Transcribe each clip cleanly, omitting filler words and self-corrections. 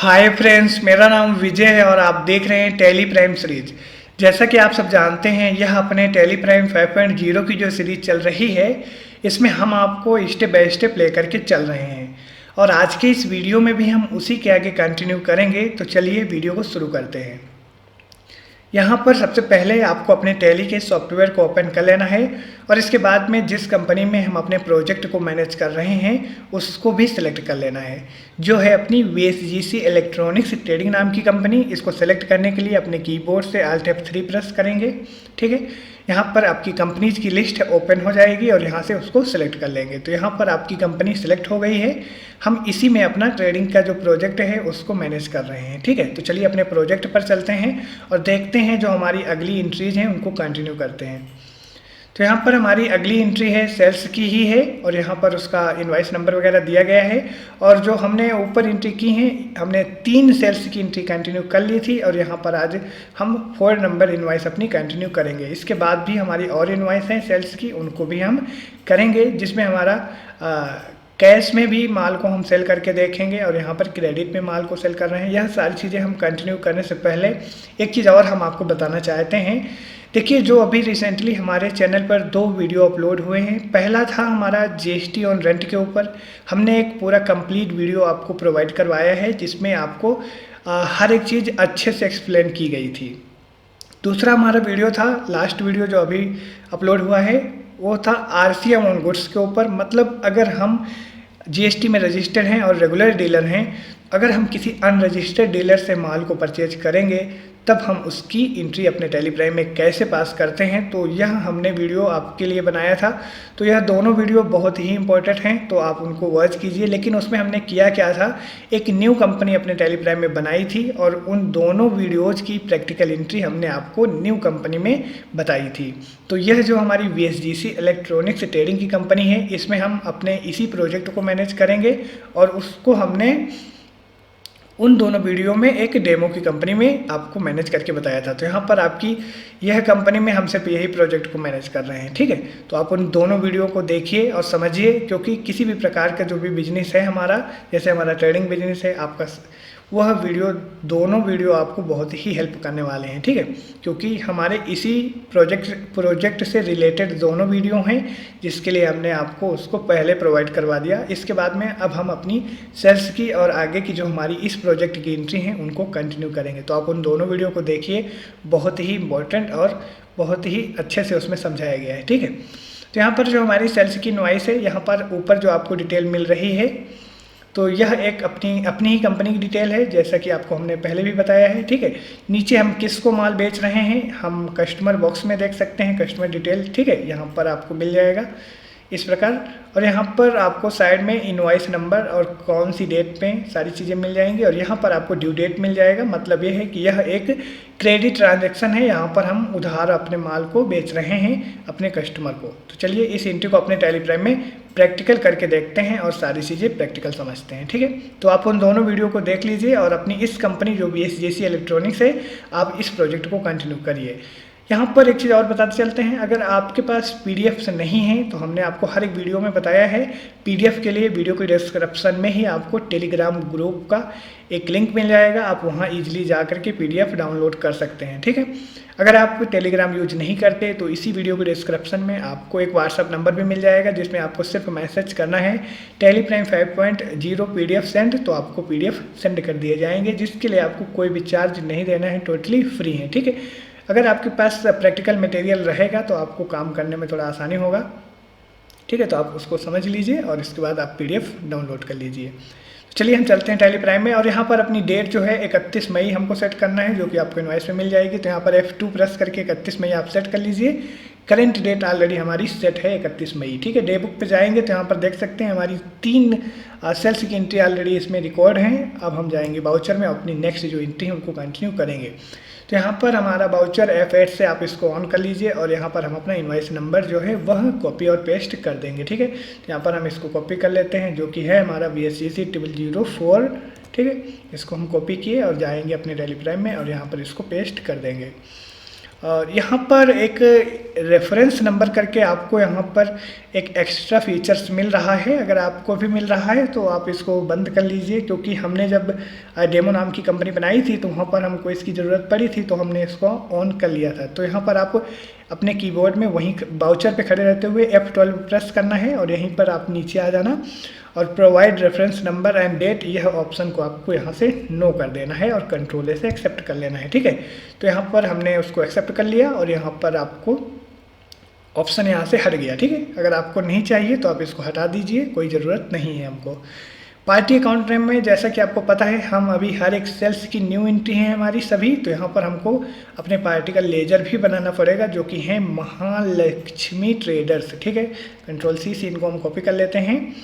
Hi friends, मेरा नाम विजय है और आप देख रहे हैं टैली प्राइम सीरीज। जैसा कि आप सब जानते हैं, यह अपने टैली प्राइम 5.0 की जो सीरीज चल रही है, इसमें हम आपको स्टेप बाय स्टेप लेकर के चल रहे हैं और आज के इस वीडियो में भी हम उसी के आगे कंटिन्यू करेंगे। तो चलिए वीडियो को शुरू करते हैं। यहाँ पर सबसे पहले आपको अपने टैली के सॉफ्टवेयर को ओपन कर लेना है और इसके बाद में जिस कंपनी में हम अपने प्रोजेक्ट को मैनेज कर रहे हैं उसको भी सिलेक्ट कर लेना है, जो है अपनी VSGC इलेक्ट्रॉनिक्स ट्रेडिंग नाम की कंपनी। इसको सेलेक्ट करने के लिए अपने कीबोर्ड से Alt F3 प्रेस करेंगे। ठीक है, यहाँ पर आपकी कंपनीज की लिस्ट ओपन हो जाएगी और यहाँ से उसको सिलेक्ट कर लेंगे। तो यहाँ पर आपकी कंपनी सिलेक्ट हो गई है। हम इसी में अपना ट्रेडिंग का जो प्रोजेक्ट है उसको मैनेज कर रहे हैं। ठीक है, तो चलिए अपने प्रोजेक्ट पर चलते हैं और देखते हैं जो हमारी अगली एंट्रीज हैं उनको कंटिन्यू करते हैं। तो यहाँ पर हमारी अगली एंट्री है सेल्स की ही है और यहाँ पर उसका इनवॉइस नंबर वगैरह दिया गया है। और जो हमने ऊपर एंट्री की हैं, हमने 3 सेल्स की एंट्री कंटिन्यू कर ली थी और यहाँ पर आज हम 4 नंबर इनवॉइस अपनी कंटिन्यू करेंगे। इसके बाद भी हमारी और इनवॉइस हैं सेल्स की, उनको भी हम करेंगे, जिसमें हमारा कैश में भी माल को हम सेल करके देखेंगे और यहाँ पर क्रेडिट में माल को सेल कर रहे हैं। यह सारी चीज़ें हम कंटिन्यू करने से पहले एक चीज़ और हम आपको बताना चाहते हैं। देखिए, जो अभी रिसेंटली हमारे चैनल पर 2 वीडियो अपलोड हुए हैं, पहला था हमारा GST ऑन रेंट के ऊपर। हमने एक पूरा कंप्लीट वीडियो आपको प्रोवाइड करवाया है जिसमें आपको हर एक चीज़ अच्छे से एक्सप्लेन की गई थी। दूसरा हमारा वीडियो था, लास्ट वीडियो जो अभी अपलोड हुआ है, वो था RCM ऑन गुड्स के ऊपर। मतलब अगर हम GST में रजिस्टर्ड हैं और रेगुलर डीलर हैं, अगर हम किसी अनरजिस्टर्ड डीलर से माल को परचेज करेंगे तब हम उसकी एंट्री अपने टैली प्राइम में कैसे पास करते हैं, तो यह हमने वीडियो आपके लिए बनाया था। तो यह दोनों वीडियो बहुत ही इंपॉर्टेंट हैं, तो आप उनको वॉच कीजिए। लेकिन उसमें हमने किया क्या था, एक न्यू कंपनी अपने टैली प्राइम में बनाई थी और उन दोनों वीडियोज़ की प्रैक्टिकल एंट्री हमने आपको न्यू कंपनी में बताई थी। तो यह जो हमारी VSGC इलेक्ट्रॉनिक्स ट्रेडिंग की कंपनी है, इसमें हम अपने इसी प्रोजेक्ट को मैनेज करेंगे और उसको हमने उन दोनों वीडियो में एक डेमो की कंपनी में आपको मैनेज करके बताया था। तो यहाँ पर आपकी यह कंपनी में हम सिर्फ यही प्रोजेक्ट को मैनेज कर रहे हैं। ठीक है, तो आप उन दोनों वीडियो को देखिए और समझिए, क्योंकि किसी भी प्रकार का जो भी बिजनेस है हमारा, जैसे हमारा ट्रेडिंग बिजनेस है आपका, वह वीडियो, दोनों वीडियो आपको बहुत ही हेल्प करने वाले हैं। ठीक है, क्योंकि हमारे इसी प्रोजेक्ट से रिलेटेड दोनों वीडियो हैं, जिसके लिए हमने आपको उसको पहले प्रोवाइड करवा दिया। इसके बाद में अब हम अपनी सेल्स की और आगे की जो हमारी इस प्रोजेक्ट की एंट्री हैं उनको कंटिन्यू करेंगे। तो आप उन दोनों वीडियो को देखिए, बहुत ही इंपॉर्टेंट और बहुत ही अच्छे से उसमें समझाया गया है। ठीक है, तो यहाँ पर जो हमारी सेल्स की इनवॉइस है, यहाँ पर ऊपर जो आपको डिटेल मिल रही है, तो यह एक अपनी ही कंपनी की डिटेल है, जैसा कि आपको हमने पहले भी बताया है। ठीक है, नीचे हम किसको माल बेच रहे हैं हम कस्टमर बॉक्स में देख सकते हैं, कस्टमर डिटेल। ठीक है, यहाँ पर आपको मिल जाएगा इस प्रकार। और यहाँ पर आपको साइड में इनवॉइस नंबर और कौन सी डेट पे सारी चीज़ें मिल जाएंगी और यहाँ पर आपको ड्यू डेट मिल जाएगा। मतलब ये है कि यह एक क्रेडिट ट्रांजैक्शन है, यहाँ पर हम उधार अपने माल को बेच रहे हैं अपने कस्टमर को। तो चलिए इस एंट्री को अपने टैली प्राइम में प्रैक्टिकल करके देखते हैं और सारी चीज़ें प्रैक्टिकल समझते हैं। ठीक है, तो आप उन दोनों वीडियो को देख लीजिए और अपनी इस कंपनी जो VSGC इलेक्ट्रॉनिक्स है, आप इस प्रोजेक्ट को कंटिन्यू करिए। यहाँ पर एक चीज़ और बताते चलते हैं, अगर आपके पास PDF नहीं है तो हमने आपको हर एक वीडियो में बताया है, PDF के लिए वीडियो के डिस्क्रिप्शन में ही आपको टेलीग्राम ग्रुप का एक लिंक मिल जाएगा। आप वहाँ ईजिली जा करके PDF डाउनलोड कर सकते हैं। ठीक है, अगर आप टेलीग्राम यूज नहीं करते तो इसी वीडियो के डिस्क्रिप्शन में आपको एक WhatsApp नंबर भी मिल जाएगा, जिसमें आपको सिर्फ मैसेज करना है टैली प्राइम 5.0 PDF सेंड, तो आपको PDF सेंड कर दिए जाएंगे, जिसके लिए आपको कोई भी चार्ज नहीं देना है, टोटली फ्री है। ठीक है, अगर आपके पास प्रैक्टिकल मटेरियल रहेगा तो आपको काम करने में थोड़ा आसानी होगा। ठीक है, तो आप उसको समझ लीजिए और इसके बाद आप PDF डाउनलोड कर लीजिए। तो चलिए हम चलते हैं टैली प्राइम में और यहाँ पर अपनी डेट जो है 31 मई हमको सेट करना है, जो कि आपको इनवॉइस में मिल जाएगी। तो यहाँ पर F2 प्रेस करके 31 मई आप सेट कर लीजिए। करंट डेट ऑलरेडी हमारी सेट है 31 मई। ठीक है, डे बुक पे जाएंगे तो यहाँ पर देख सकते हैं हमारी 3 सेल्स की एंट्री ऑलरेडी इसमें रिकॉर्ड हैं। अब हम जाएंगे बाउचर में, अपनी नेक्स्ट जो एंट्री है उनको कंटिन्यू करेंगे। तो यहाँ पर हमारा बाउचर F8 से आप इसको ऑन कर लीजिए और यहाँ पर हम अपना इनवॉइस नंबर जो है वह कॉपी और पेस्ट कर देंगे। ठीक है, तो यहाँ पर हम इसको कॉपी कर लेते हैं, जो कि है हमारा VSGC 0004। ठीक है, इसको हम कॉपी किए और जाएंगे अपने टैली प्राइम में और यहाँ पर इसको पेस्ट कर देंगे। और यहाँ पर एक रेफरेंस नंबर करके आपको यहाँ पर एक एक्स्ट्रा फीचर्स मिल रहा है। अगर आपको भी मिल रहा है तो आप इसको बंद कर लीजिए, क्योंकि हमने जब डेमो नाम की कंपनी बनाई थी तो वहाँ पर हमको इसकी ज़रूरत पड़ी थी तो हमने इसको ऑन कर लिया था। तो यहाँ पर आप अपने कीबोर्ड में वहीं बाउचर पे खड़े रहते हुए F12 प्रेस करना है और यहीं पर आप नीचे आ जाना और provide reference number and date, यह ऑप्शन को आपको यहाँ से नो कर देना है और कंट्रोल से एक्सेप्ट कर लेना है। ठीक है, तो यहाँ पर हमने उसको एक्सेप्ट कर लिया और यहाँ पर आपको ऑप्शन यहाँ से हट गया। ठीक है, अगर आपको नहीं चाहिए तो आप इसको हटा दीजिए, कोई ज़रूरत नहीं है हमको। पार्टी अकाउंट नेम में जैसा कि आपको पता है हम अभी हर एक सेल्स की न्यू एंट्री है हमारी सभी, तो यहाँ पर हमको अपने पार्टी का लेजर भी बनाना पड़ेगा जो कि है महालक्ष्मी ट्रेडर्स। ठीक है, कंट्रोल सी से इनको हम कॉपी कर लेते हैं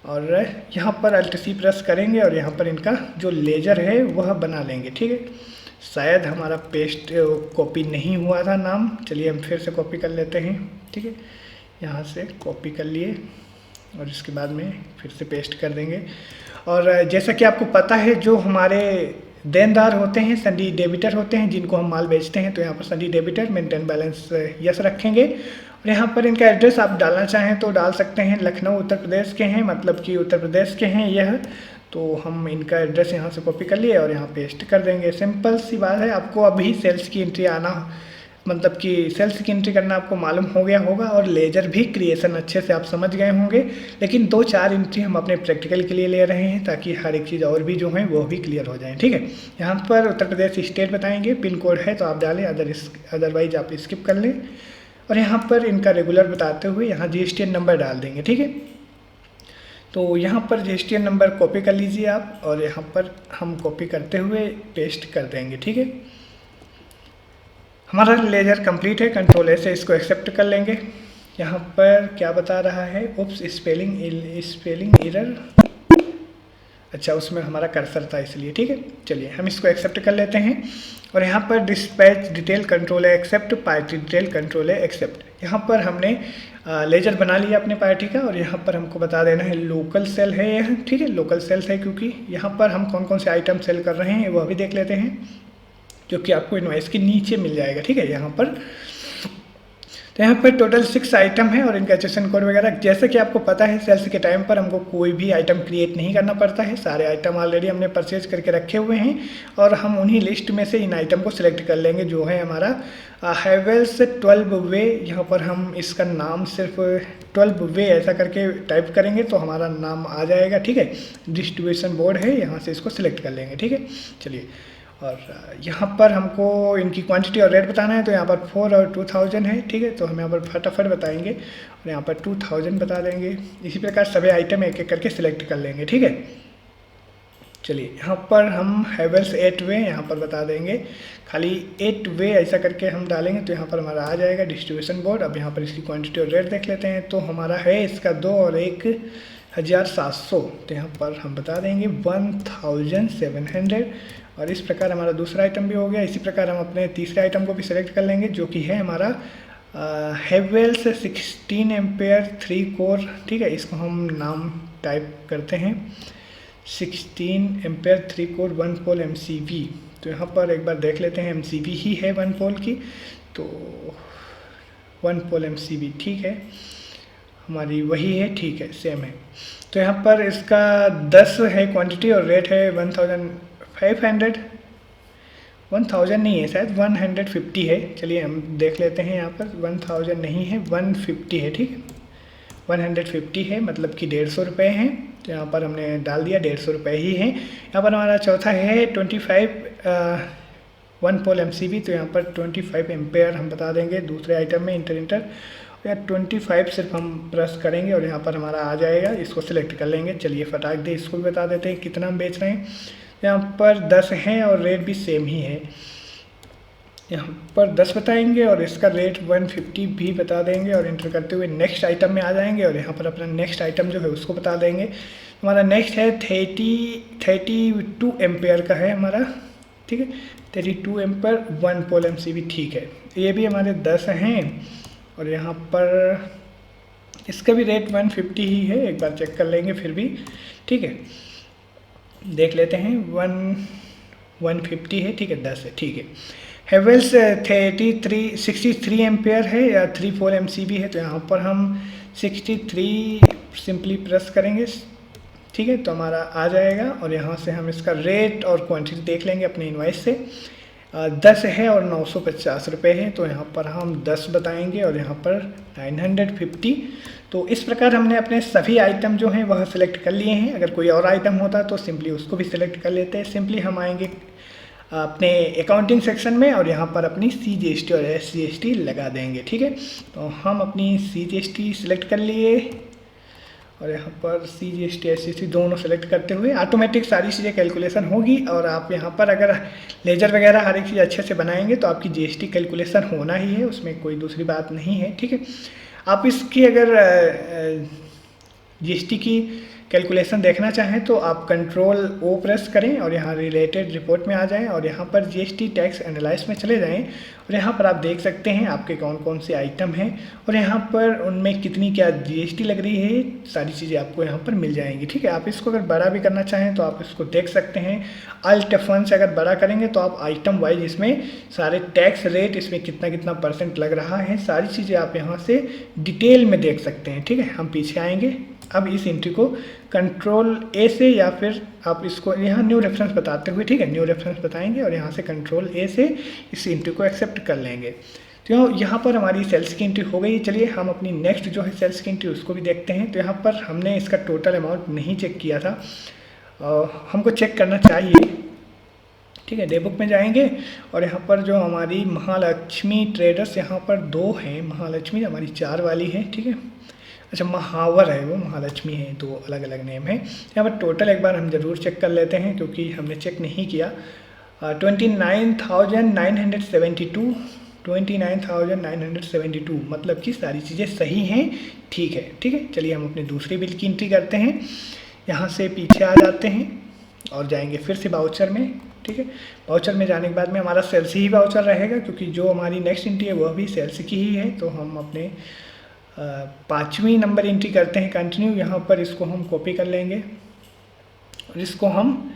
और यहाँ पर अल्ट सी प्रेस करेंगे और यहाँ पर इनका जो लेजर है वह बना लेंगे। ठीक है, शायद हमारा पेस्ट कॉपी नहीं हुआ था नाम, चलिए हम फिर से कॉपी कर लेते हैं। ठीक है, यहाँ से कॉपी कर लिए और इसके बाद में फिर से पेस्ट कर देंगे। और जैसा कि आपको पता है जो हमारे देनदार होते हैं सन्डी डेबिटर होते हैं जिनको हम माल बेचते हैं, तो यहाँ पर सन्डी डेबिटर मेंटेन बैलेंस यस रखेंगे और यहाँ पर इनका एड्रेस आप डालना चाहें तो डाल सकते हैं। लखनऊ उत्तर प्रदेश के हैं, मतलब कि उत्तर प्रदेश के हैं यह, तो हम इनका एड्रेस यहाँ से कॉपी कर लिए और यहाँ पेस्ट कर देंगे। सिंपल सी बात है, आपको अभी सेल्स की एंट्री आना, मतलब कि सेल्स की एंट्री करना आपको मालूम हो गया होगा और लेजर भी क्रिएशन अच्छे से आप समझ गए होंगे। लेकिन 2-4 एंट्री हम अपने प्रैक्टिकल के लिए ले रहे हैं ताकि हर एक चीज़ और भी जो है वो भी क्लियर हो जाए। ठीक है, यहाँ पर उत्तर प्रदेश स्टेट बताएंगे, पिन कोड है तो आप डालें, अदरवाइज आप स्किप कर लें। और यहाँ पर इनका रेगुलर बताते हुए यहाँ GSTN नंबर डाल देंगे। ठीक है, तो यहाँ पर GSTN नंबर कॉपी कर लीजिए आप और यहाँ पर हम कॉपी करते हुए पेस्ट कर देंगे। ठीक है, हमारा लेजर कंप्लीट है, कंट्रोल से इसको एक्सेप्ट कर लेंगे। यहाँ पर क्या बता रहा है, उप्स स्पेलिंग एरर, अच्छा उसमें हमारा कर्सर था इसलिए। ठीक है, चलिए हम इसको एक्सेप्ट कर लेते हैं और यहाँ पर डिस्पैच डिटेल कंट्रोल है एक्सेप्ट, पार्टी डिटेल कंट्रोल है एक्सेप्ट। यहाँ पर हमने लेजर बना लिया अपने पार्टी का और यहाँ पर हमको बता देना है लोकल सेल है यह। ठीक है, लोकल सेल्स है क्योंकि यहाँ पर हम कौन कौन से आइटम सेल कर रहे हैं वह भी देख लेते हैं, जो कि आपको इनवॉइस के नीचे मिल जाएगा। ठीक है, यहाँ पर तो यहाँ पर टोटल 6 आइटम है और इनका एचएसएन कोड वगैरह, जैसे कि आपको पता है सेल्स के टाइम पर हमको कोई भी आइटम क्रिएट नहीं करना पड़ता है, सारे आइटम ऑलरेडी हमने परचेज करके रखे हुए हैं और हम उन्हीं लिस्ट में से इन आइटम को सिलेक्ट कर लेंगे जो है हमारा हैवेल्स 12 वे। यहाँ पर हम इसका नाम सिर्फ 12 वे ऐसा करके टाइप करेंगे तो हमारा नाम आ जाएगा। ठीक है, डिस्ट्रीब्यूशन बोर्ड है, यहाँ से इसको सिलेक्ट कर लेंगे। ठीक है, चलिए और यहाँ पर हमको इनकी क्वांटिटी और रेट बताना है, तो यहाँ पर 4 और 2000 है। ठीक है, तो हम यहाँ पर फटाफट बताएंगे और यहाँ पर 2000 बता देंगे। इसी प्रकार सभी आइटम एक एक करके सिलेक्ट कर लेंगे। ठीक है, चलिए यहाँ पर हम हैवेल्स 8 वे यहाँ पर बता देंगे, खाली 8 वे ऐसा करके हम डालेंगे तो यहाँ पर हमारा आ जाएगा डिस्ट्रीब्यूशन बोर्ड। अब यहाँ पर इसकी क्वांटिटी और रेट देख लेते हैं, तो हमारा है इसका 2 और 1700, तो यहाँ पर हम बता देंगे 1700 और इस प्रकार हमारा दूसरा आइटम भी हो गया। इसी प्रकार हम अपने तीसरे आइटम को भी सिलेक्ट कर लेंगे जो कि है हमारा हैवेल्स 16 एम्पेयर 3 कोर। ठीक है, इसको हम नाम टाइप करते हैं 16 एम्पेयर 3 कोर 1 पोल MCV। तो यहाँ पर एक बार देख लेते हैं, MCV ही है 1 पोल की, तो 1 पोल MCV ठीक है, हमारी वही है। ठीक है, सेम है। तो यहाँ पर इसका 10 है क्वांटिटी और रेट है 1500, 1000 नहीं है शायद 150 है। चलिए हम देख लेते हैं, यहाँ पर 1000 नहीं है 150 है। ठीक है, 150 है, मतलब कि 150 रुपये हैं, तो यहाँ पर हमने डाल दिया 150 रुपये ही है। यहाँ पर हमारा चौथा है 25 1 पोल MCV, तो यहाँ पर 25 एम्पेयर हम बता देंगे दूसरे आइटम में इंटर या 25 सिर्फ हम प्रेस करेंगे और यहाँ पर हमारा आ जाएगा, इसको सिलेक्ट कर लेंगे। चलिए फटाक दे इसको भी बता देते हैं कितना हम बेच रहे हैं। यहाँ पर 10 है और रेट भी सेम ही है, यहाँ पर 10 बताएंगे और इसका रेट 150 भी बता देंगे और इंटर करते हुए नेक्स्ट आइटम में आ जाएंगे और यहाँ पर अपना नेक्स्ट आइटम जो है उसको बता देंगे। हमारा नेक्स्ट है 32 एम्पेयर का है हमारा। ठीक है, 32 एम्पेयर 1 पोल MCV। ठीक है, ये भी हमारे 10 हैं और यहाँ पर इसका भी रेट 150 ही है, एक बार चेक कर लेंगे फिर भी। ठीक है, देख लेते हैं 150 है। ठीक है, 10 है। ठीक है, हेवेल्स 63 एम्पेयर है या 34 MCB है, तो यहाँ पर हम 63 सिंपली प्रेस करेंगे, ठीक है, तो हमारा आ जाएगा। और यहाँ से हम इसका रेट और क्वांटिटी देख लेंगे अपने इनवाइस से। 10 है और 950 रुपये है, तो यहाँ पर हम 10 बताएंगे और यहाँ पर 950। तो इस प्रकार हमने अपने सभी आइटम जो हैं वह सिलेक्ट कर लिए हैं। अगर कोई और आइटम होता तो सिंपली उसको भी सिलेक्ट कर लेते हैं। सिंपली हम आएंगे अपने अकाउंटिंग सेक्शन में और यहाँ पर अपनी CGST और SGST लगा देंगे, ठीक है। तो हम अपनी CGST सिलेक्ट कर लिए और यहाँ पर CGST SGST दोनों सेलेक्ट करते हुए ऑटोमेटिक सारी चीज़ें कैलकुलेशन होगी। और आप यहाँ पर अगर लेजर वगैरह हर एक चीज़ अच्छे से बनाएंगे तो आपकी GST कैलकुलेशन होना ही है, उसमें कोई दूसरी बात नहीं है, ठीक है। आप इसकी अगर GST की कैलकुलेशन देखना चाहें तो आप कंट्रोल O प्रेस करें और यहाँ रिलेटेड रिपोर्ट में आ जाएं और यहाँ पर GST टैक्स एनालाइज में चले जाएं और यहाँ पर आप देख सकते हैं आपके कौन कौन से आइटम हैं और यहाँ पर उनमें कितनी क्या GST लग रही है, सारी चीज़ें आपको यहाँ पर मिल जाएंगी, ठीक है। आप इसको अगर बड़ा भी करना चाहें तो आप इसको देख सकते हैं। Alt F1 से अगर बड़ा करेंगे तो आप आइटम वाइज इसमें सारे टैक्स रेट, इसमें कितना कितना % लग रहा है, सारी चीज़ें आप यहाँ से डिटेल में देख सकते हैं, ठीक है। हम पीछे आएंगे। अब इस एंट्री को कंट्रोल A से या फिर आप इसको यहाँ न्यू रेफरेंस बताते हुए, ठीक है, न्यू रेफरेंस बताएंगे और यहाँ से कंट्रोल A से इस एंट्री को एक्सेप्ट कर लेंगे। तो यहाँ पर हमारी सेल्स की एंट्री हो गई। चलिए हम अपनी नेक्स्ट जो है सेल्स की एंट्री उसको भी देखते हैं। तो यहाँ पर हमने इसका टोटल अमाउंट नहीं चेक किया था, हमको चेक करना चाहिए, ठीक है। डे बुक में जाएंगे और यहाँ पर जो हमारी महालक्ष्मी ट्रेडर्स यहाँ पर 2 हैं, महालक्ष्मी हमारी 4 वाली है, ठीक है। अच्छा, महावर है वो, महालक्ष्मी है, 2 अलग अलग नेम है। यहाँ पर टोटल एक बार हम ज़रूर चेक कर लेते हैं क्योंकि हमने चेक नहीं किया। 29,972 मतलब कि सारी चीज़ें सही हैं, ठीक है, ठीक है। चलिए हम अपने दूसरे बिल की एंट्री करते हैं। यहाँ से पीछे आ जाते हैं और जाएंगे फिर से वाउचर में, ठीक है। वाउचर में जाने के बाद में हमारा सेल्स ही वाउचर रहेगा क्योंकि जो हमारी नेक्स्ट एंट्री है वह भी सेल्स की ही है। तो हम अपने 5वीं नंबर एंट्री करते हैं कंटिन्यू। यहाँ पर इसको हम कॉपी कर लेंगे और इसको हम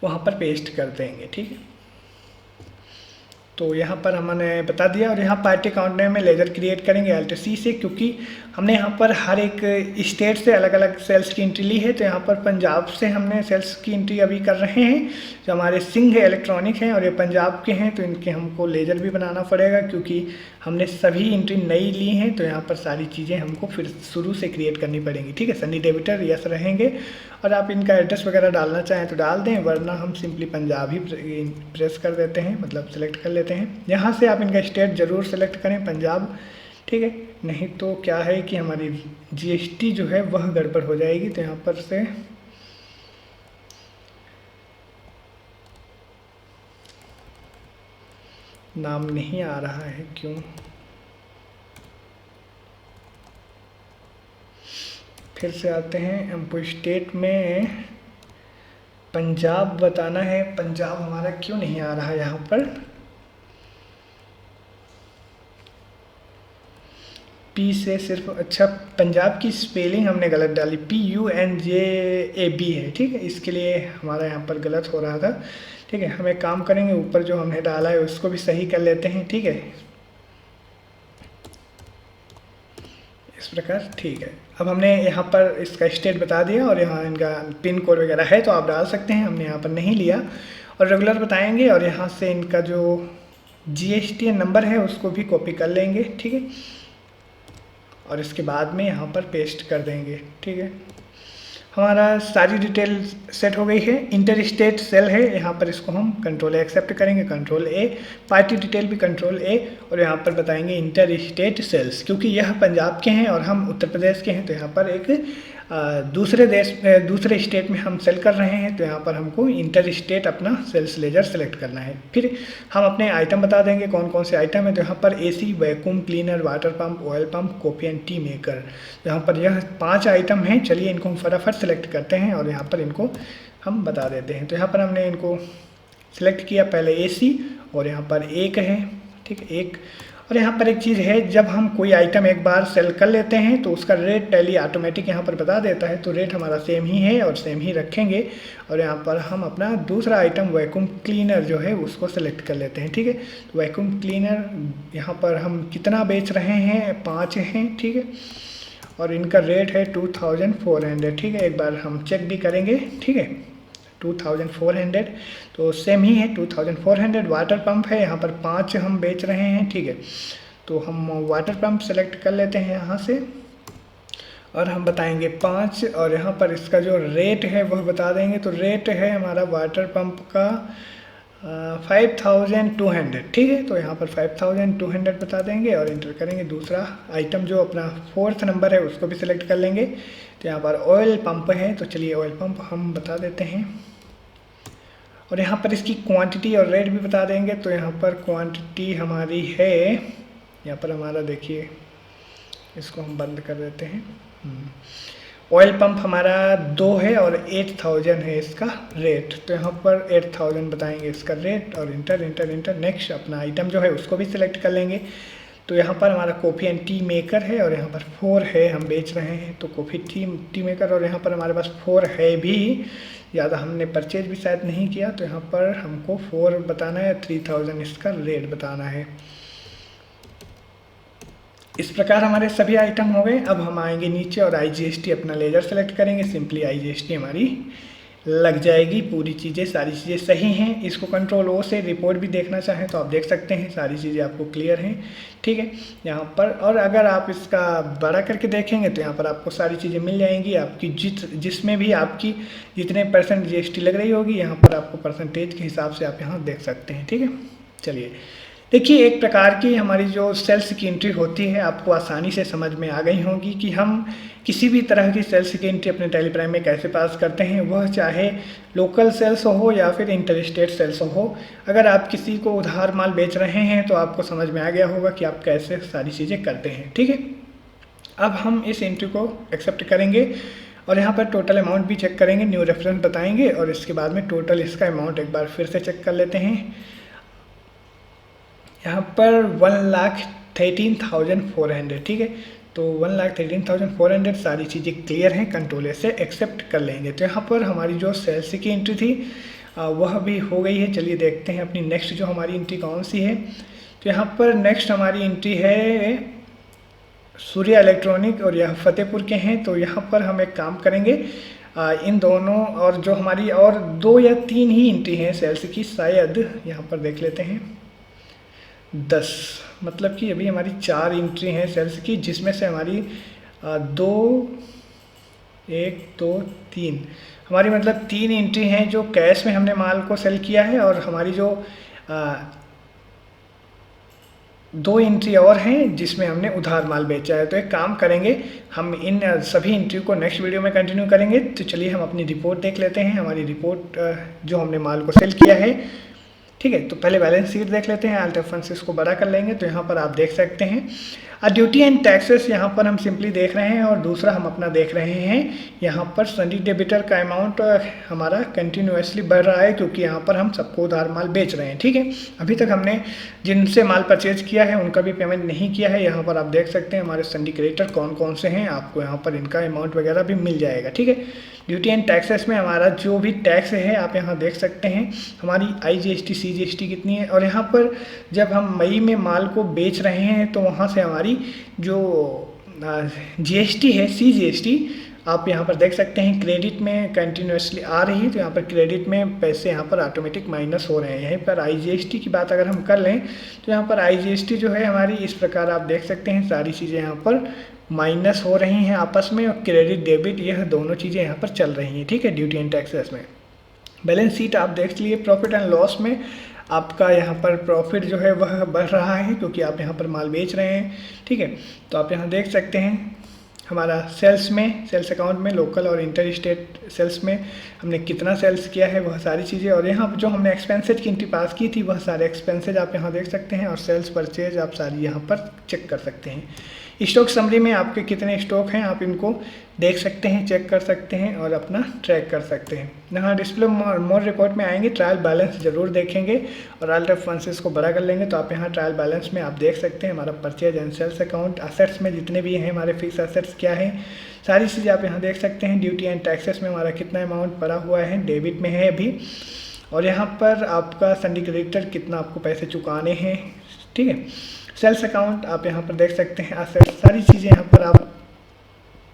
वहाँ पर पेस्ट कर देंगे, ठीक है। तो यहाँ पर हमने बता दिया और यहाँ पार्टी अकाउंट नेम में लेजर क्रिएट करेंगे Alt C से, क्योंकि हमने यहाँ पर हर एक स्टेट से अलग अलग सेल्स की एंट्री ली है। तो यहाँ पर पंजाब से हमने सेल्स की एंट्री अभी कर रहे हैं। जो हमारे सिंह इलेक्ट्रॉनिक हैं और ये पंजाब के हैं तो इनके हमको लेजर भी बनाना पड़ेगा क्योंकि हमने सभी एंट्री नई ली हैं। तो यहाँ पर सारी चीज़ें हमको फिर शुरू से क्रिएट करनी पड़ेंगी, ठीक है। सनी डेबिटर यस रहेंगे और आप इनका एड्रेस वगैरह डालना चाहें तो डाल दें, वरना हम सिंपली पंजाब ही प्रेस कर देते हैं, मतलब सेलेक्ट कर लेते हैं। यहाँ से आप इनका स्टेट ज़रूर सेलेक्ट करें, पंजाब, ठीक है। नहीं तो क्या है कि हमारी GST जो है वह गड़बड़ हो जाएगी। तो यहाँ पर से नाम नहीं आ रहा है, क्यों? फिर से आते हैं। हमको स्टेट में पंजाब बताना है, पंजाब हमारा क्यों नहीं आ रहा है यहाँ पर? P से सिर्फ, अच्छा, पंजाब की स्पेलिंग हमने गलत डाली, PUNJAB है, ठीक है। इसके लिए हमारा यहाँ पर गलत हो रहा था, ठीक है। हम एक काम करेंगे, ऊपर जो हमने डाला है उसको भी सही कर लेते हैं, ठीक है, इस प्रकार, ठीक है। अब हमने यहाँ पर इसका स्टेट बता दिया और यहाँ इनका पिन कोड वगैरह है तो आप डाल सकते हैं, हमने यहाँ पर नहीं लिया। और रेगुलर बताएंगे और यहाँ से इनका जो GST नंबर है उसको भी कॉपी कर लेंगे, ठीक है। और इसके बाद में यहाँ पर पेस्ट कर देंगे, ठीक है। हमारा सारी डिटेल सेट हो गई है। इंटर स्टेट सेल है, यहाँ पर इसको हम कंट्रोल A एक्सेप्ट करेंगे, कंट्रोल A, पार्टी डिटेल भी कंट्रोल A और यहाँ पर बताएंगे इंटर स्टेट सेल्स, क्योंकि यह पंजाब के हैं और हम उत्तर प्रदेश के हैं। तो यहाँ पर एक दूसरे स्टेट में हम सेल कर रहे हैं, तो यहाँ पर हमको इंटर स्टेट अपना सेल्स लेजर सेलेक्ट करना है। फिर हम अपने आइटम बता देंगे कौन कौन से आइटम है। तो यहाँ पर AC, vacuum cleaner, water pump, oil pump, coffee and T maker, यहाँ पर यह 5 आइटम हैं। चलिए इनको हम फटाफट सेलेक्ट करते हैं और यहाँ पर इनको हम बता देते हैं। तो यहाँ पर हमने इनको सेलेक्ट किया, पहले AC और यहाँ पर 1 है, ठीक है, 1। और यहाँ पर एक चीज़ है, जब हम कोई आइटम एक बार सेल कर लेते हैं तो उसका रेट टैली ऑटोमेटिक यहाँ पर बता देता है, तो रेट हमारा सेम ही है और सेम ही रखेंगे। और यहाँ पर हम अपना दूसरा आइटम वैक्यूम क्लीनर जो है उसको सेलेक्ट कर लेते हैं, ठीक है। तो वैक्यूम क्लीनर यहाँ पर हम कितना बेच रहे हैं, 5 हैं, ठीक है। और इनका रेट है 2400, ठीक है। एक बार हम चेक भी करेंगे, ठीक है। 2400 तो सेम ही है, 2400। वाटर पंप है, यहाँ पर 5 हम बेच रहे हैं, ठीक है। तो हम वाटर पंप सेलेक्ट कर लेते हैं यहाँ से और हम बताएंगे 5, और यहाँ पर इसका जो रेट है वह बता देंगे। तो रेट है हमारा वाटर पंप का 5200, ठीक है। तो यहाँ पर 5200 बता देंगे और इंटर करेंगे। दूसरा आइटम जो अपना 4th नंबर है उसको भी सिलेक्ट कर लेंगे। तो यहाँ पर ऑयल पंप है, तो चलिए ऑयल पंप हम बता देते हैं और यहाँ पर इसकी क्वांटिटी और रेट भी बता देंगे। तो यहाँ पर क्वांटिटी हमारी है, यहाँ पर हमारा देखिए, इसको हम बंद कर देते हैं। ऑयल पंप हमारा 2 है और 8000 है इसका रेट। तो यहाँ पर 8000 बताएंगे इसका रेट और इंटर इंटर इंटर। नेक्स्ट अपना आइटम जो है उसको भी सिलेक्ट कर लेंगे। तो यहाँ पर हमारा कॉफ़ी एंड टी मेकर है और यहाँ पर 4 है, हम बेच रहे हैं। तो कॉफ़ी टी मेकर, और यहाँ पर हमारे पास 4 है भी, ज़्यादा हमने परचेज भी शायद नहीं किया। तो यहाँ पर हमको 4 बताना है, 3000 इसका रेट बताना है। इस प्रकार हमारे सभी आइटम हो गए। अब हम आएंगे नीचे और IGST अपना लेजर सेलेक्ट करेंगे। सिंपली IGST हमारी लग जाएगी। पूरी चीज़ें, सारी चीज़ें सही हैं। इसको कंट्रोल O से रिपोर्ट भी देखना चाहें तो आप देख सकते हैं, सारी चीज़ें आपको क्लियर हैं, ठीक है। यहाँ पर और अगर आप इसका बड़ा करके देखेंगे तो यहाँ पर आपको सारी चीज़ें मिल जाएंगी। आपकी जिसमें भी आपकी जितने % GST लग रही होगी, यहाँ पर आपको परसेंटेज के हिसाब से आप यहाँ देख सकते हैं, ठीक है। चलिए देखिए, एक प्रकार की हमारी जो सेल्स की एंट्री होती है आपको आसानी से समझ में आ गई होगी कि हम किसी भी तरह की सेल्स की एंट्री अपने टैली प्राइम में कैसे पास करते हैं, वह चाहे लोकल सेल्स हो या फिर इंटर स्टेट सेल्स हो। अगर आप किसी को उधार माल बेच रहे हैं तो आपको समझ में आ गया होगा कि आप कैसे सारी चीज़ें करते हैं, ठीक है। अब हम इस एंट्री को एक्सेप्ट करेंगे और यहाँ पर टोटल अमाउंट भी चेक करेंगे, न्यू रेफरेंस बताएंगे और इसके बाद में टोटल इसका अमाउंट एक बार फिर से चेक कर लेते हैं। यहाँ पर 1,13,400, ठीक है। तो 1,13,400 सारी चीज़ें क्लियर हैं, कंट्रोल से एक्सेप्ट कर लेंगे। तो यहाँ पर हमारी जो सेल्स की एंट्री थी वह भी हो गई है। चलिए देखते हैं अपनी नेक्स्ट जो हमारी एंट्री कौन सी है। तो यहाँ पर नेक्स्ट हमारी एंट्री है सूर्या इलेक्ट्रॉनिक और यह फतेहपुर के हैं। तो यहाँ पर हम एक काम करेंगे, इन दोनों और जो हमारी और 2 या 3 ही एंट्री हैं सेल्स की, शायद यहाँ पर देख लेते हैं 10, मतलब कि अभी हमारी 4 एंट्री हैं सेल्स की, जिसमें से हमारी 2, 1, 2, 3 हमारी मतलब 3 एंट्री हैं जो कैश में हमने माल को सेल किया है और हमारी जो 2 एंट्री और हैं जिसमें हमने उधार माल बेचा है। तो एक काम करेंगे, हम इन सभी एंट्री को नेक्स्ट वीडियो में कंटिन्यू करेंगे। तो चलिए हम अपनी रिपोर्ट देख लेते हैं, हमारी रिपोर्ट जो हमने माल को सेल किया है, ठीक है। तो पहले बैलेंस शीट देख लेते हैं, अल्ट F1 से इसको बड़ा कर लेंगे। तो यहाँ पर आप देख सकते हैं ड्यूटी एंड टैक्सेस यहाँ पर हम सिंपली देख रहे हैं और दूसरा हम अपना देख रहे हैं यहाँ पर सन्डी डेबिटर का अमाउंट हमारा कंटिन्यूसली बढ़ रहा है क्योंकि यहाँ पर हम सबको उधार माल बेच रहे हैं, ठीक है। अभी तक हमने जिनसे माल परचेज किया है उनका भी पेमेंट नहीं किया है। यहाँ पर आप देख सकते हैं हमारे सन्डी क्रेडिटर कौन कौन से हैं, आपको यहाँ पर इनका अमाउंट वगैरह भी मिल जाएगा, ठीक है। ड्यूटी एंड टैक्सेस में हमारा जो भी टैक्स है आप यहाँ देख सकते हैं, हमारी IGST CGST कितनी है। और यहाँ पर जब हम मई में माल को बेच रहे हैं तो वहाँ से हमारी जो GST है CGST आप यहाँ पर देख सकते हैं क्रेडिट में कंटिन्यूसली आ रही है। तो यहाँ पर क्रेडिट में पैसे यहाँ पर ऑटोमेटिक माइनस हो रहे हैं। यहीं पर IGST की बात अगर हम कर लें तो यहाँ पर IGST जो है हमारी इस प्रकार आप देख सकते हैं सारी चीज़ें यहाँ पर माइनस हो रही हैं आपस में, और क्रेडिट डेबिट यह दोनों चीज़ें यहाँ पर चल रही हैं, ठीक है। ड्यूटी एंड टैक्सेस में बैलेंस शीट आप देख लिए, प्रॉफिट एंड लॉस में आपका यहाँ पर प्रॉफिट जो है वह बढ़ रहा है क्योंकि आप यहाँ पर माल बेच रहे हैं, ठीक है। तो आप यहाँ देख सकते हैं हमारा सेल्स में, सेल्स अकाउंट में लोकल और इंटर स्टेट सेल्स में हमने कितना सेल्स किया है वह सारी चीज़ें, और यहाँ जो हमने एक्सपेंसेज की एंट्री पास की थी वह सारे एक्सपेंसेज आप यहाँ देख सकते हैं और सेल्स परचेज आप सारी यहाँ पर चेक कर सकते हैं। स्टॉक समरी में आपके कितने स्टॉक हैं आप इनको देख सकते हैं, चेक कर सकते हैं और अपना ट्रैक कर सकते हैं। यहाँ डिस्प्ले मोर रिपोर्ट में आएंगे, ट्रायल बैलेंस जरूर देखेंगे और ऑल रेफरेंसेस को बड़ा कर लेंगे। तो आप यहाँ ट्रायल बैलेंस में आप देख सकते हैं हमारा purchase and sales account, assets में जितने भी हैं हमारे फिक्स असेट्स क्या हैं, सारी चीज़ें आप यहाँ देख सकते हैं। ड्यूटी एंड टैक्सेस में हमारा कितना अमाउंट पड़ा हुआ है, डेबिट में है अभी, और यहाँ पर आपका संडे क्रेडिटर कितना आपको पैसे चुकाने हैं, ठीक है। सेल्स अकाउंट आप यहाँ पर देख सकते हैं, असेट्स, सारी चीज़ें यहाँ पर आप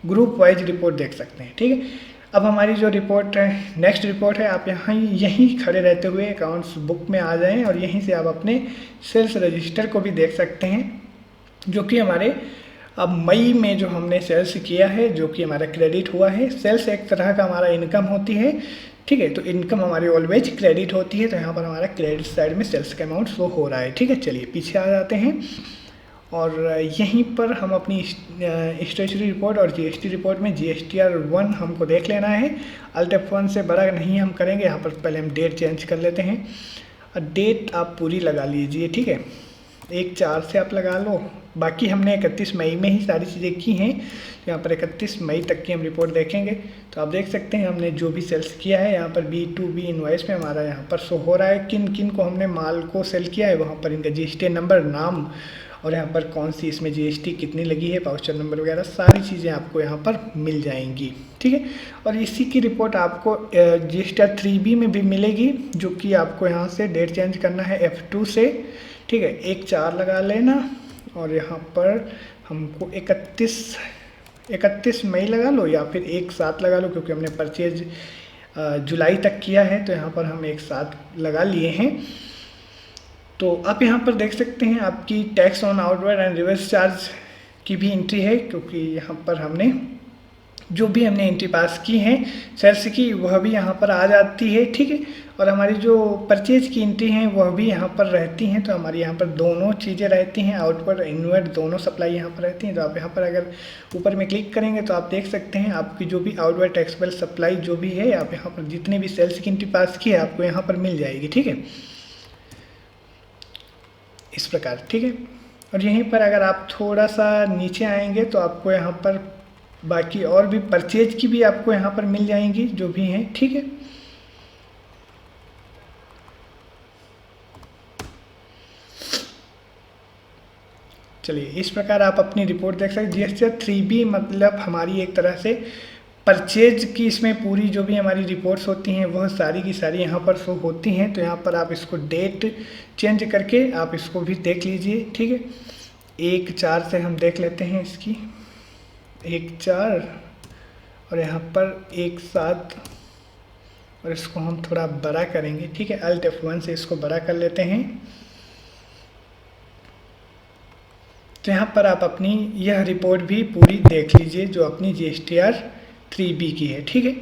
ग्रुप वाइज रिपोर्ट देख सकते हैं, ठीक है। अब हमारी जो रिपोर्ट है, नेक्स्ट रिपोर्ट है, आप यहाँ यहीं खड़े रहते हुए अकाउंट्स बुक में आ जाएं और यहीं से आप अपने सेल्स रजिस्टर को भी देख सकते हैं, जो कि हमारे अब मई में जो हमने सेल्स किया है, जो कि हमारा क्रेडिट हुआ है। सेल्स एक तरह का हमारा इनकम होती है, ठीक है, तो इनकम हमारी ऑलवेज क्रेडिट होती है। तो यहाँ पर हमारा क्रेडिट साइड में सेल्स का अमाउंट शो हो रहा है, ठीक है। चलिए पीछे आ जाते हैं और यहीं पर हम अपनी स्टेचुरी रिपोर्ट और जीएसटी रिपोर्ट में GSTR 1 हमको देख लेना है। अल्ट F1 से बड़ा नहीं हम करेंगे, यहाँ पर पहले हम डेट चेंज कर लेते हैं और डेट आप पूरी लगा लीजिए, ठीक है, 1/4 से आप लगा लो। बाकी हमने 31 मई में ही सारी चीज़ें की हैं, तो यहाँ पर 31 मई तक की हम रिपोर्ट देखेंगे। तो आप देख सकते हैं हमने जो भी सेल्स किया है, यहाँ पर B2B इनवॉइस में हमारा यहाँ पर शो हो रहा है किन किन को हमने माल को सेल किया है, वहाँ पर इनका GST नंबर, नाम और यहाँ पर कौन सी इसमें GST कितनी लगी है, पाउचर नंबर वगैरह सारी चीज़ें आपको यहाँ पर मिल जाएंगी, ठीक है। और इसी की रिपोर्ट आपको GSTR 3B में भी मिलेगी, जो कि आपको यहाँ से डेट चेंज करना है F2 से, ठीक है। 1/4 लगा लेना और यहाँ पर हमको 31 मई लगा लो या फिर 1/7 लगा लो, क्योंकि हमने परचेज जुलाई तक किया है, तो यहाँ पर हम 1/7 लगा लिए हैं। तो आप यहाँ पर देख सकते हैं आपकी tax on outward and reverse charge की भी एंट्री है, क्योंकि यहाँ पर हमने जो भी हमने एंट्री पास की है सेल्स की वह भी यहाँ पर आ जाती है, ठीक है। और हमारी जो परचेज की एंट्री हैं वह भी यहाँ पर रहती हैं, तो हमारी यहाँ पर दोनों चीज़ें रहती हैं, आउटवर्ड इनवर्ड दोनों सप्लाई यहाँ पर रहती हैं। तो आप यहाँ पर अगर ऊपर में क्लिक करेंगे तो आप देख सकते हैं आपकी जो भी आउटवर्ड टैक्सेबल सप्लाई जो भी है, आप यहाँ पर जितने भी सेल्स की एंट्री पास की है आपको यहाँ पर मिल जाएगी, ठीक है, इस प्रकार, ठीक है। और यहीं पर अगर आप थोड़ा सा नीचे आएंगे तो आपको यहाँ पर बाकी और भी परचेज की भी आपको यहाँ पर मिल जाएंगी जो भी हैं, ठीक है। चलिए इस प्रकार आप अपनी रिपोर्ट देख सकते हैं। GSTR 3B मतलब हमारी एक तरह से परचेज की, इसमें पूरी जो भी हमारी रिपोर्ट्स होती हैं वह सारी की सारी यहाँ पर शो होती हैं। तो यहाँ पर आप इसको डेट चेंज करके आप इसको भी देख लीजिए, ठीक है। 1/4 से हम देख लेते हैं इसकी, 1/4 और यहाँ पर 1/7 और इसको हम थोड़ा बड़ा करेंगे, ठीक है। अल्ट F1 से इसको बड़ा कर लेते हैं। तो यहाँ पर आप अपनी यह रिपोर्ट भी पूरी देख लीजिए जो अपनी GSTR 3B की है, ठीक है।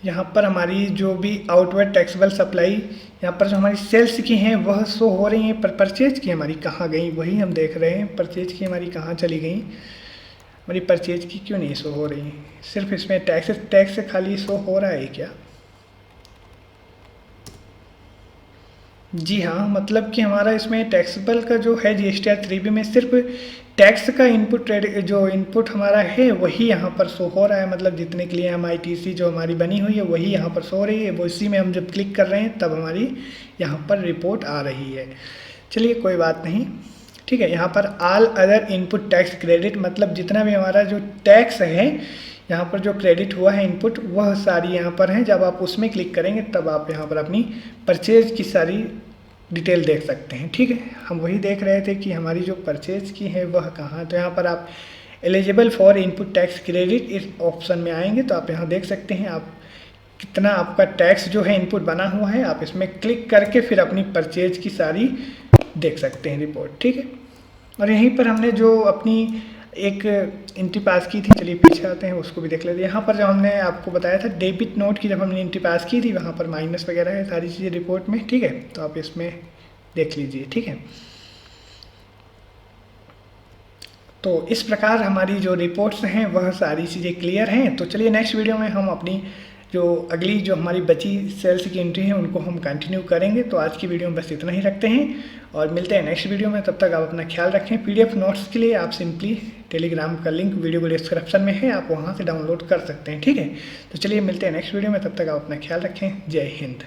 यहाँ पर हमारी जो भी आउटवर्ड टैक्सेबल सप्लाई यहाँ पर जो हमारी सेल्स की हैं वह शो हो रही हैं, पर परचेज की हमारी कहाँ गई वही हम देख रहे हैं। परचेज की हमारी कहाँ चली गई, हमारी परचेज की क्यों नहीं शो हो रही, सिर्फ इसमें टैक्स से खाली शो हो रहा है क्या? जी हाँ, मतलब कि हमारा इसमें टैक्सेबल का जो है GSTR 3B में सिर्फ टैक्स का इनपुट, जो इनपुट हमारा है वही यहाँ पर शो हो रहा है। मतलब जितने के लिए हम ITC जो हमारी बनी हुई है वही यहाँ पर शो हो रही है, वो इसी में हम जब क्लिक कर रहे हैं तब हमारी यहाँ पर रिपोर्ट आ रही है। चलिए कोई बात नहीं, ठीक है। यहाँ पर all other input tax credit मतलब जितना भी हमारा जो टैक्स है यहाँ पर जो क्रेडिट हुआ है इनपुट वह सारी यहाँ पर हैं। जब आप उसमें क्लिक करेंगे तब आप यहाँ पर अपनी परचेज की सारी डिटेल देख सकते हैं, ठीक है। हम वही देख रहे थे कि हमारी जो परचेज की है वह कहाँ, तो यहाँ पर आप eligible for input tax credit इस ऑप्शन में आएंगे तो आप यहाँ देख सकते हैं आप कितना आपका टैक्स जो है इनपुट बना हुआ है। आप इसमें क्लिक करके फिर अपनी परचेज की सारी देख सकते हैं रिपोर्ट, ठीक है। और यहीं पर हमने जो अपनी एक एंट्री पास की थी, चलिए पीछे आते हैं उसको भी देख लेते हैं। यहाँ पर जो हमने आपको बताया था डेबिट नोट की जब हमने एंट्री पास की थी वहाँ पर माइनस वगैरह है सारी चीज़ें रिपोर्ट में, ठीक है। तो आप इसमें देख लीजिए, ठीक है। तो इस प्रकार हमारी जो रिपोर्ट्स हैं वह सारी चीज़ें क्लियर हैं। तो चलिए नेक्स्ट वीडियो में हम अपनी जो अगली जो हमारी बची सेल्स की एंट्री है उनको हम कंटिन्यू करेंगे। तो आज की वीडियो में बस इतना ही रखते हैं और मिलते हैं नेक्स्ट वीडियो में। तब तक आप अपना ख्याल रखें। PDF नोट्स के लिए आप सिंपली टेलीग्राम का लिंक वीडियो को डिस्क्रिप्शन में है, आप वहाँ से डाउनलोड कर सकते हैं। ठीक है, तो चलिए मिलते हैं नेक्स्ट वीडियो में। तब तक आप अपना ख्याल रखें। जय हिंद।